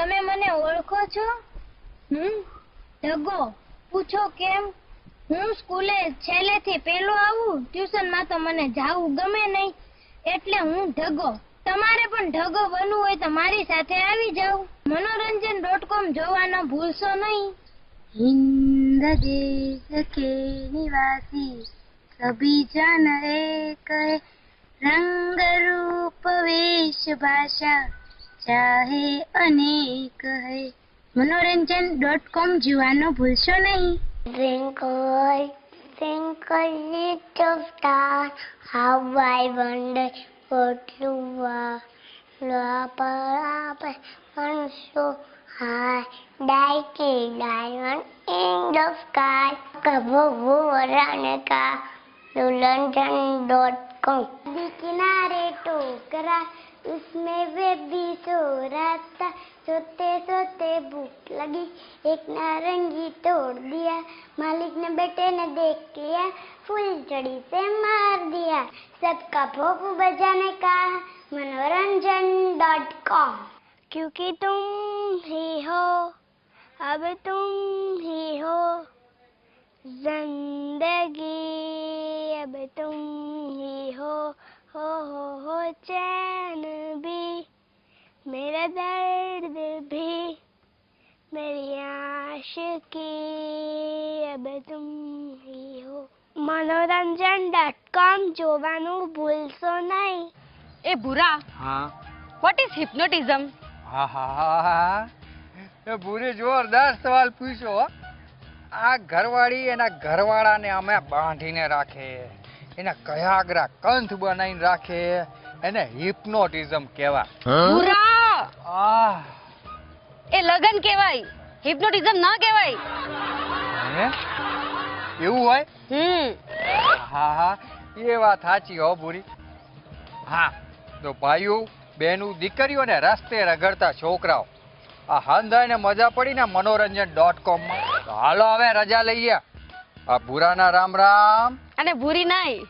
તમે મને ઓળખો છો? ઢગો. પૂછો કેમ? હું સ્કૂલે છેલ્લેથી પહેલો આવું. ટ્યુશનમાં તો મને જાવું ગમે નહીં, એટલે હું ઢગો. તમારે પણ ઢગો બનવું હોય તો મારી સાથે આવી જાવ. મનોરંજન.com જોવાનો ભૂલશો નહીં. हिंद देश के निवासी सभी जन एक है, रंग रूप वेश भाषा चाहे अनेक है. मनोरंजन.com જોવાનો ભૂલશો નહીં. Twinkle, twinkle little star, how I wonder what you are. Up, up, and so high, like a diamond in the sky. कबो वराने का London.com. किनारे टोकरा, उसमें वे भी सो रहा था. सोते सोते भूख लगी, एक नारंगी तोड़ दिया. मालिक ने बेटे ने देख लिया, फुलझड़ी से मार दिया. सबका भोग बजाने का मनोरंजन.com. क्योंकि तुम ही हो, अब तुम ही हो जिंदगी, अब तुम ही हो चैन भी, मेरा दर्द भी, मेरी आशिकी, अब तुम ही हो. मनोरंजन.com જોવાનું ભૂલશો નહીં. એ ભૂરા, હા વોટ ઇઝ હિપ્નોટિઝમ? હા હા એ ભૂરી જોરદાર સવાલ પૂછ્યો હો. આ ઘરવાળી એના ઘરવાળાને અમે બાંધીને રાખે, એના કયાગરા કંઠ બનાવીને રાખે, એને હિપ્નોટિઝમ કહેવાય. ભૂરા, આહ એ લગન કહેવાય, હિપ્નોટિઝમ ના કહેવાય. હે એવું હોય? હમ હા હા એ વાત સાચી હો ભૂરી. હા તો ભાઈઓ બહેનો દીકરીઓને રસ્તે રગડતા છોકરાઓ આ હંધાઈને મજા પડી ને મનોરંજન.com માં. તો હાલો હવે રજા લઈએ. આ ભૂરાના રામ રામ અને ભૂરી નહીં.